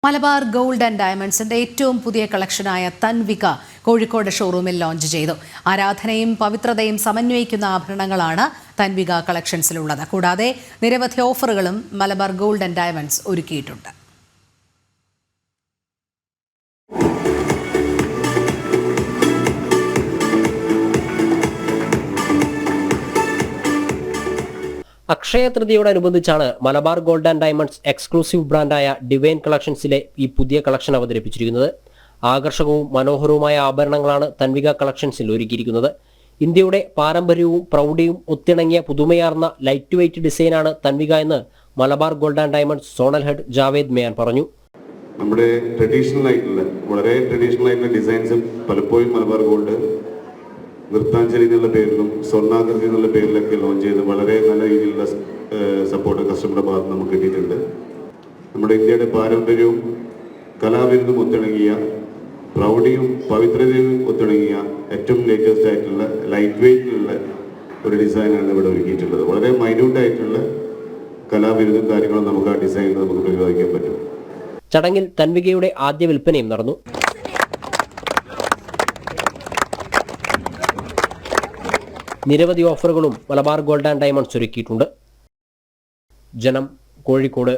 Malabar gold and ഡയമണ്ട്സിന്റെ ഏറ്റവും പുതിയ കളക്ഷനായ തൻവിക കോഴിക്കോട് ഷോറൂമിൽ ലോഞ്ച് ചെയ്തു. ആരാധനയും പവിത്രതയും സമന്വയിക്കുന്ന ആഭരണങ്ങളാണ് തൻവിക കളക്ഷൻസിലുള്ളത്. കൂടാതെ നിരവധി ഓഫറുകളും മലബാർ ഗോൾഡ് ആൻഡ് ഡയമണ്ട്സ് ഒരുക്കിയിട്ടുണ്ട്. അക്ഷയ തൃതീയോടനുബന്ധിച്ചാണ് Malabar gold and diamonds exclusive ബ്രാൻഡായ ഡിവൈൻ കളക്ഷൻസിലെ ഈ പുതിയ കളക്ഷൻ അവതരിപ്പിച്ചിരിക്കുന്നത്. ആകർഷകവും മനോഹരവുമായ ആഭരണങ്ങളാണ് തൻവിക കളക്ഷൻസിൽ ഒരുക്കിയിരിക്കുന്നത്. ഇന്ത്യയുടെ പാരമ്പര്യവും പ്രൗഢിയും ഒത്തിണങ്ങിയ പുതുമയാർന്ന ലൈറ്റ് വെയ്റ്റ് ഡിസൈനാണ് തൻവിക എന്ന് Malabar gold and diamonds zonal head Javed Mian പറഞ്ഞു. നമ്മുടെ വളരെ ട്രഡീഷണൽ ആയിട്ടുള്ള ഡിസൈൻസ് പലപ്പോഴും മലബാർ ഗോൾഡ് നൃത്താഞ്ജലി എന്നുള്ള പേരിലും സ്വർണ്ണാകൃതി എന്നുള്ള പേരിലൊക്കെ ലോഞ്ച് ചെയ്ത് വളരെ നല്ല രീതിയിലുള്ള സപ്പോർട്ട് കസ്റ്റമറുടെ ഭാഗത്ത് നമുക്ക് കിട്ടിയിട്ടുണ്ട്. നമ്മുടെ ഇന്ത്യയുടെ പാരമ്പര്യവും കലാവിരുന്നും ഒത്തിണങ്ങിയ പ്രൗഢിയും പവിത്രതയും ഒത്തിണങ്ങിയ ഏറ്റവും ലേറ്റസ്റ്റ് ആയിട്ടുള്ള ലൈറ്റ് വെയ്റ്റിലുള്ള ഒരു ഡിസൈനാണ് ഇവിടെ ഒരുക്കിയിട്ടുള്ളത്. വളരെ മൈന്യൂട്ടായിട്ടുള്ള കലാവിരുന്നും കാര്യങ്ങളും നമുക്ക് ആ ഡിസൈനിൽ നമുക്ക് പ്രതിപാദിക്കാൻ പറ്റും. ചടങ്ങിൽ തൻവികയുടെ ആദ്യ വിൽപ്പനയും നടന്നു. നിരവധി ഓഫറുകളും മലബാർ ഗോൾഡ് ആൻഡ് ഡയമണ്ട്സ് ഒരുക്കിയിട്ടുണ്ട്. ജനം, കോഴിക്കോട്.